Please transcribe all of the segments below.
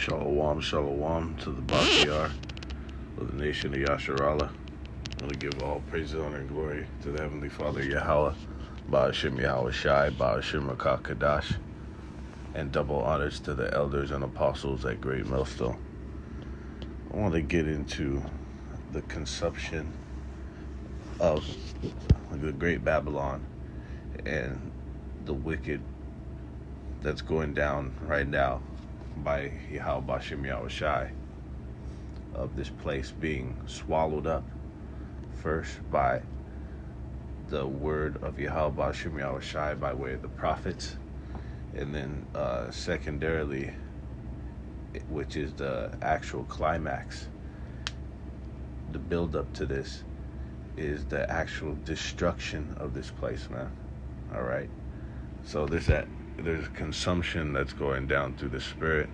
Shalom, shalom to the Bakiyar of the nation of Yasharallah. I want to give all praise, honor, and glory to the Heavenly Father, Yahweh, Ba'ashim Yahweh Shai, Ba'ashim Rakah Kadash, and double honors to the elders and apostles at Great Millstone. I want to get into the consumption of the Great Babylon and the wicked that's going down right now by Yahweh Ba'ashim Yahweh Shai, of this place being swallowed up first by the word of Yahweh Ba'ashim Yahweh Shai by way of the prophets, and then secondarily, which is the actual climax, the build up to this is the actual destruction of this place, man. All right, so there's consumption that's going down through the spirit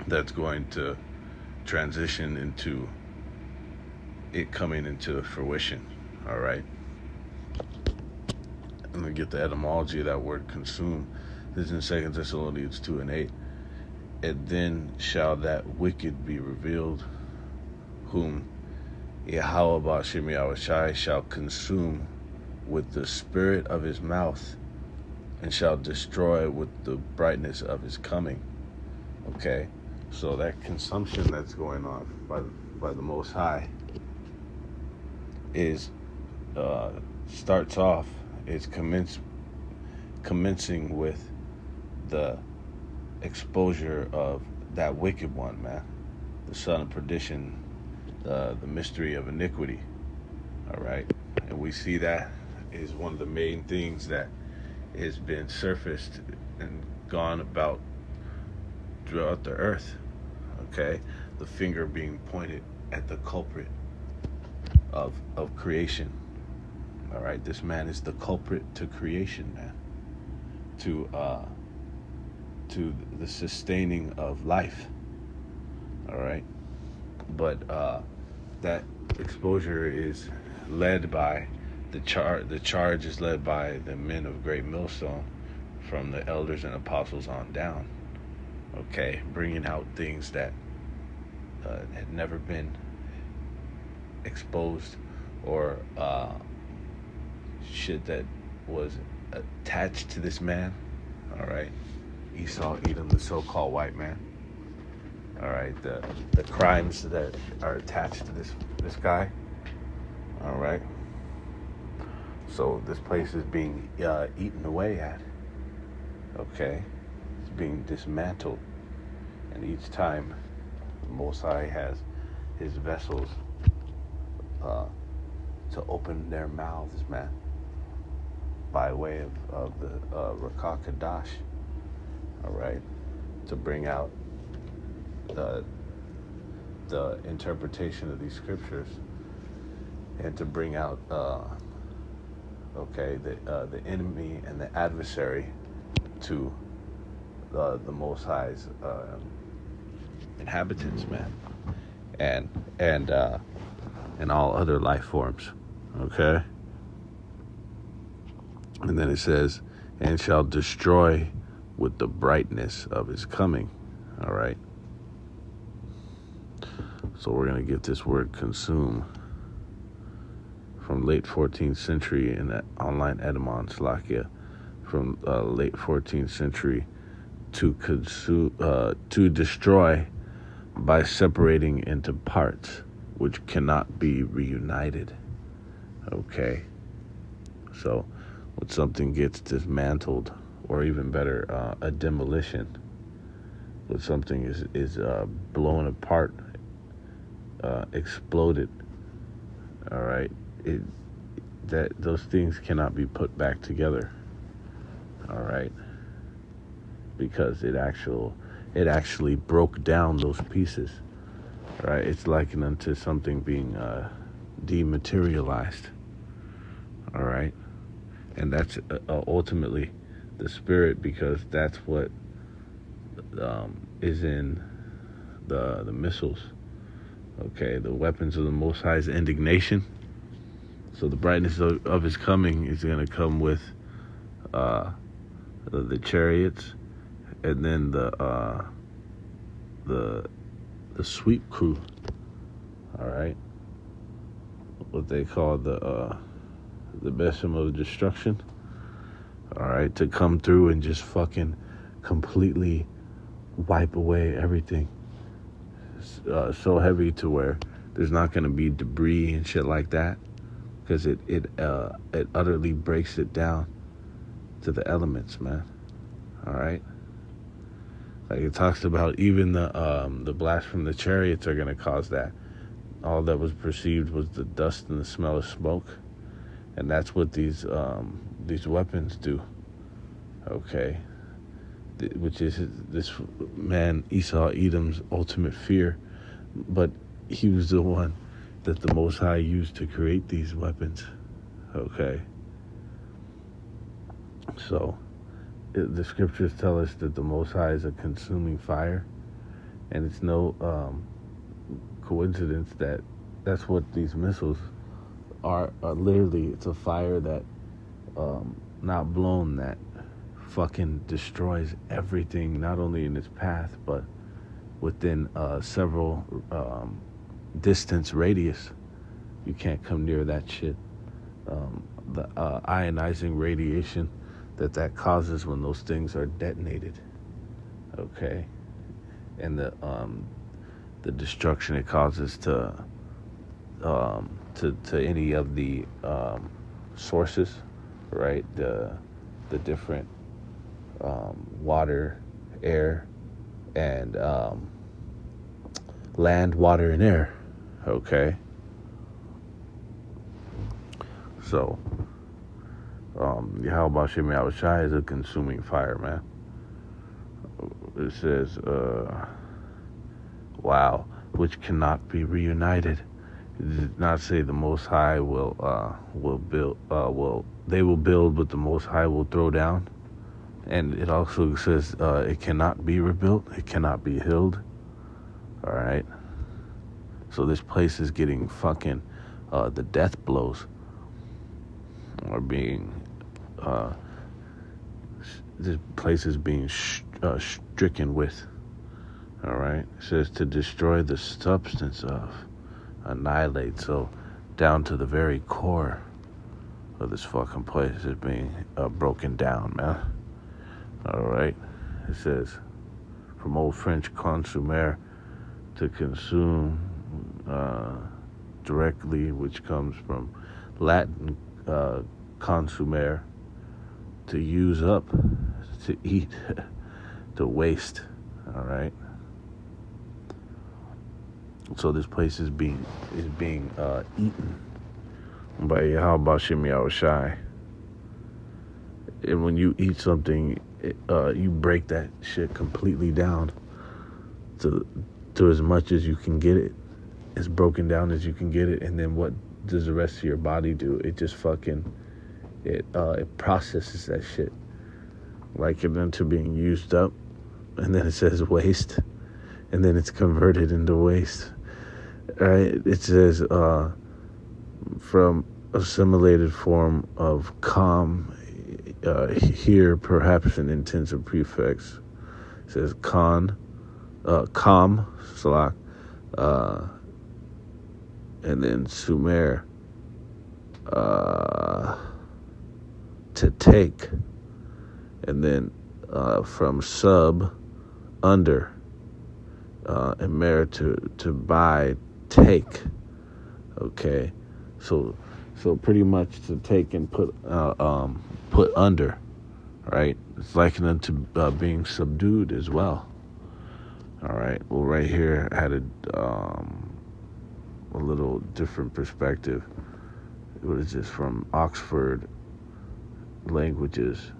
that's going to transition into it coming into fruition. All right, I'm gonna get the etymology of that word consume. This is in 2 Thessalonians 2:8. And then shall that wicked be revealed, whom Yahweh Ba'ashim Yahweh Shai shall consume with the spirit of his mouth, and shall destroy with the brightness of his coming. Okay, so that consumption that's going on by the Most High is starts off, is commencing with the exposure of that wicked one, man, the son of perdition, the mystery of iniquity. All right, and we see that is one of the main things that has been surfaced and gone about throughout the earth. Okay, the finger being pointed at the culprit of creation. All right, this man is the culprit to creation, man, to the sustaining of life. All right, but that exposure is led by the charge is led by the men of Great Millstone, from the elders and apostles on down. Okay, bringing out things that had never been exposed, or shit that was attached to this man. All right, Esau, Edom, the so-called white man. All right, the crimes that are attached to this guy. All right, so this place is being eaten away at. Okay, it's being dismantled, and each time the Most High has his vessels to open their mouths, man, by way of the Rakah Kadash. All right, to bring out the interpretation of these scriptures, and to bring out the enemy and the adversary to the Most High's inhabitants, man, and all other life forms. Okay, and then it says, and shall destroy with the brightness of his coming. All right, so we're going to get this word consume from late 14th century in that online etymon, Slakia, from late 14th century, to consume, to destroy by separating into parts which cannot be reunited. Okay, so when something gets dismantled, or even better, a demolition, when something is blown apart, exploded, all right, that those things cannot be put back together. All right, because it actually broke down those pieces. All right, it's likened unto something being dematerialized. All right, and that's ultimately the spirit, because that's what is in the missiles. Okay, the weapons of the Most High's indignation. So the brightness of his coming is going to come with the chariots, and then the sweep crew, all right, what they call the Besham of Destruction, all right, to come through and just fucking completely wipe away everything. So heavy to where there's not going to be debris and shit like that, because it utterly breaks it down to the elements, man. All right. Like it talks about even the blast from the chariots are going to cause that. All that was perceived was the dust and the smell of smoke, and that's what these weapons do. Okay, which is this man Esau Edom's ultimate fear, but he was the one that the Most High used to create these weapons. Okay, so the scriptures tell us that the Most High is a consuming fire, and it's no coincidence that that's what these missiles are literally. It's a fire that not blown, that fucking destroys everything, not only in its path but within several distance radius. You can't come near that shit. The ionizing radiation that causes when those things are detonated, okay, and the destruction it causes to any of the sources, right? The different water, air, and land, water, and air. Okay. So, Yahweh Shem Yahushai is a consuming fire, man. It says, wow, which cannot be reunited. It did not say the Most High will build, they will build, but the Most High will throw down. And it also says it cannot be rebuilt, it cannot be healed. All right. So this place is getting fucking the death blows are being this place is being stricken with. All right. It says to destroy the substance of, annihilate. So down to the very core of this fucking place is being broken down, man. All right. It says from old French consumer, to consume directly, which comes from Latin consumer, to use up, to eat, to waste. All right. So this place is being eaten by Yahweh Shem Yahushai. And when you eat something, you break that shit completely down to as much as you can get it, as broken down as you can get it. And then what does the rest of your body do? It just fucking it processes that shit, like it into being used up, and then it says waste, and then it's converted into waste. Right? It says from assimilated form of calm. Here perhaps an intensive prefix. It says calm, salak, and then sumer, to take, and then from sub, under, and mer to buy, take. Okay, so pretty much to take and put under, right? It's likened to being subdued as well. All right. Well, right here I had a little different perspective. What is this, from Oxford Languages?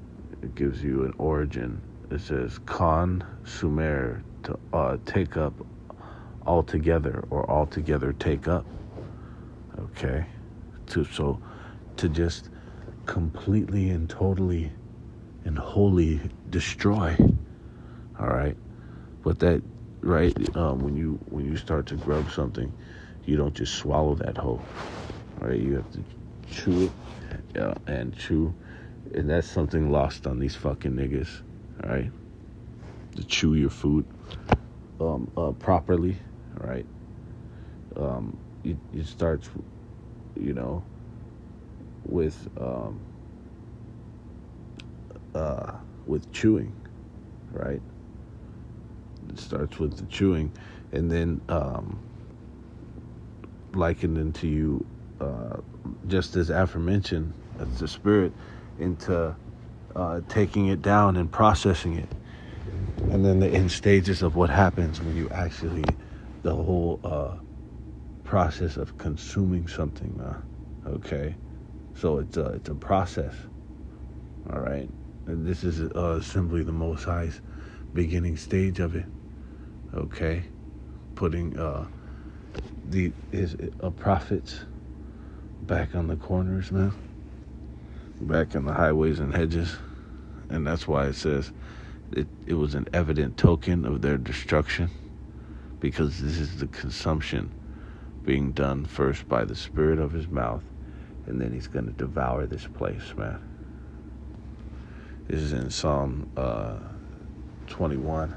It gives you an origin. It says consumer, to take up altogether, or altogether take up. Okay. To just completely and totally and wholly destroy. All right. But that, right, when you start to grub something, you don't just swallow that whole. Right? You have to chew it, and chew, and that's something lost on these fucking niggas. All right. To chew your food. properly, right? It starts, you know, with chewing, right? It starts with the chewing, and then likened to you, just as aforementioned, as the spirit, into taking it down and processing it, and then the end stages of what happens when you actually, the whole process of consuming something, okay? So it's a process, all right? And this is simply the Most High's beginning stage of it, okay? Putting his prophets back on the corners, man, back in the highways and hedges, and that's why it says it was an evident token of their destruction, because this is the consumption being done first by the spirit of his mouth, and then he's going to devour this place, man. This is in Psalm 21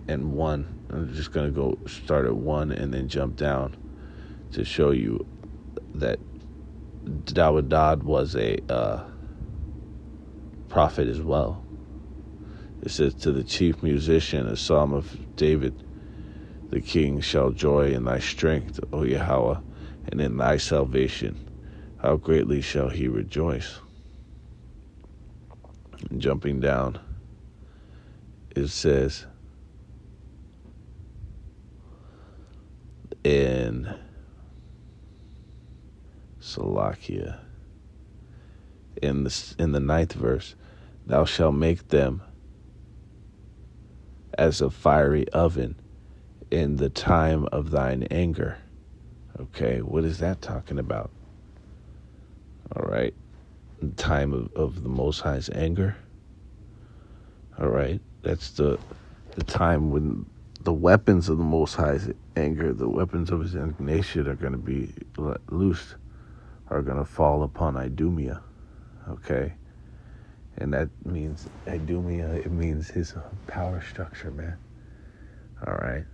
and 1. I'm just going to go start at 1 and then jump down to show you that Dawud was a prophet as well. It says, to the chief musician, a psalm of David, the king shall joy in thy strength, O Yahweh, and in thy salvation. How greatly shall he rejoice. And jumping down, it says in Salakia, in the 9th verse, thou shalt make them as a fiery oven in the time of thine anger. Okay, what is that talking about? All right, the time of the Most High's anger. All right, that's the time when the weapons of the Most High's anger, the weapons of his indignation, are going to be loosed, are going to fall upon Idumea. Okay, and that means Idumea, it means his power structure, man. All right,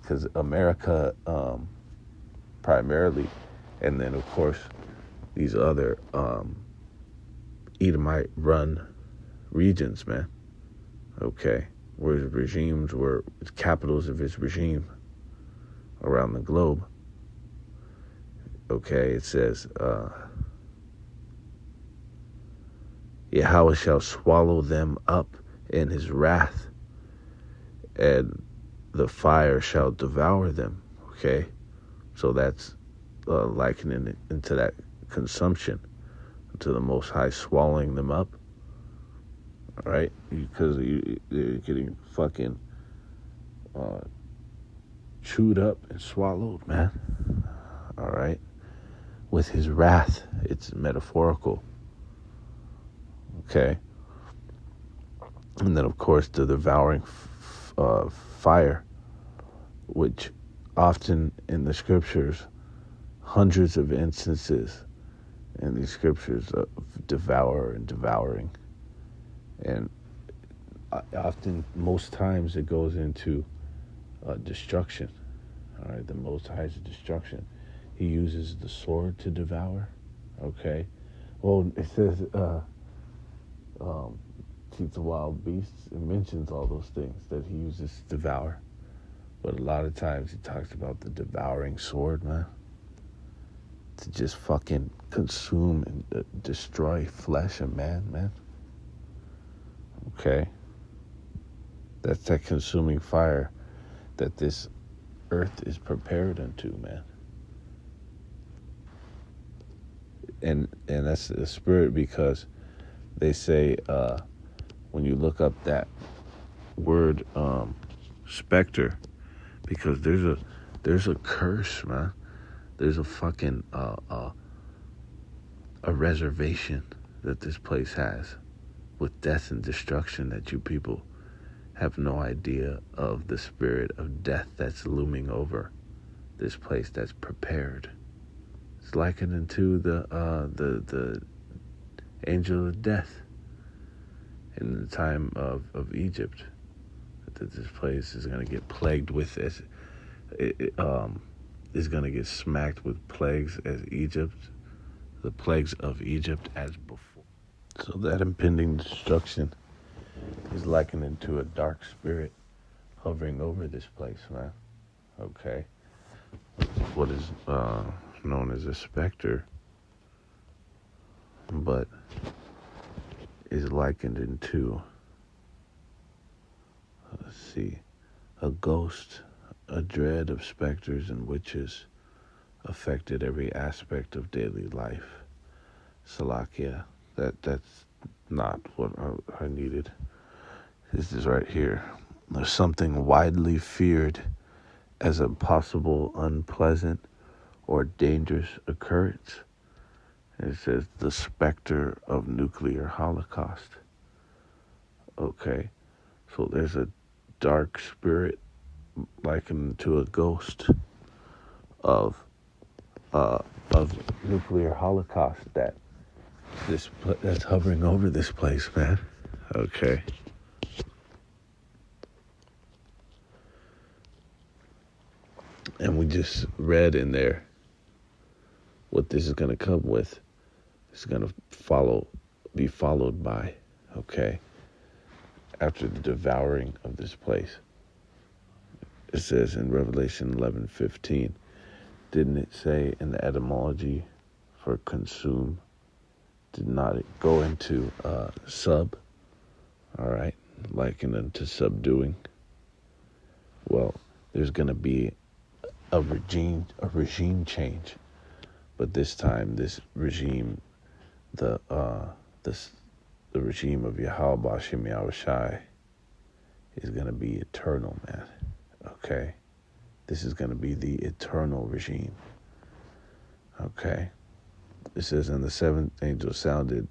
because America primarily, and then of course these other Edomite run regions, man. Okay, where his regimes were capitals of his regime around the globe. Okay, it says Yahweh shall swallow them up in his wrath, and the fire shall devour them. Okay, so that's likening it into that consumption, to the Most High swallowing them up. All right, because they're getting fucking chewed up and swallowed, man. All right, with his wrath, it's metaphorical. Okay, and then of course the devouring fire, which often in the scriptures, hundreds of instances in these scriptures of devour and devouring, and often, most times, it goes into destruction. All right, the Most High's destruction. He uses the sword to devour. Okay, well, it says keep the wild beasts. It mentions all those things that he uses to devour, but a lot of times he talks about the devouring sword, man, to just fucking consume and destroy flesh and man. Okay, that's that consuming fire that this earth is prepared unto, man. And that's the spirit, because they say when you look up that word specter, because there's a curse, man. There's a fucking a reservation that this place has with death and destruction, that you people have no idea of the spirit of death that's looming over this place that's prepared. It's likened unto the angel of death in the time of Egypt, that this place is going to get plagued with as is going to get smacked with plagues as Egypt, the plagues of Egypt as before. So that impending destruction is likened to a dark spirit hovering over this place, man. Okay. What is known as a specter, but is likened into, let's see, a ghost, a dread of specters and witches affected every aspect of daily life. Salakia, that's not what I needed. This is right here. There's something widely feared as a possible unpleasant or dangerous occurrence. It says the specter of nuclear holocaust. Okay, so there's a dark spirit likened to a ghost of nuclear holocaust that's hovering over this place, man. Okay. And we just read in there what this is going to come with. It's going to be followed by, okay, after the devouring of this place. It says in Revelation 11:15, didn't it say in the etymology for consume, did not it go into sub, all right, likened unto subduing? Well, there's going to be a regime change, but this time this regime, the regime of Yahweh Bashim Yahushai is going to be eternal, man. Okay, this is going to be the eternal regime. Okay, it says, and the seventh angel sounded,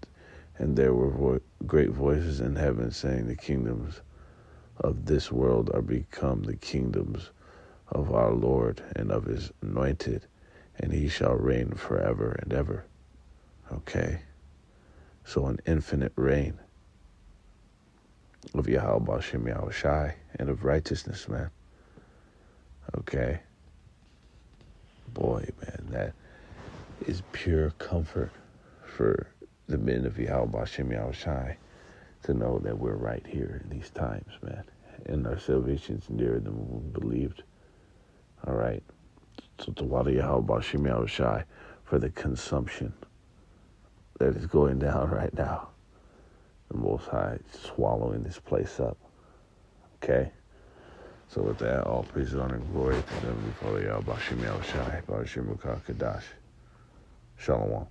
and there were great voices in heaven saying, the kingdoms of this world are become the kingdoms of our Lord and of his anointed, and he shall reign forever and ever. Okay, so an infinite reign of Yahweh Bashim Yahushai and of righteousness, man. Okay, boy, man, that is pure comfort for the men of Yahweh Bashim Yahushai to know that we're right here in these times, man, and our salvation's nearer than we believed. All right, so to water Yahweh Bashim Yahushai for the consumption that is going down right now. The Most High swallowing this place up. Okay? So with that, all praise, honor, and glory to them. We follow Yahweh Bashim Yahushai, Bashim Kadash. Shalom.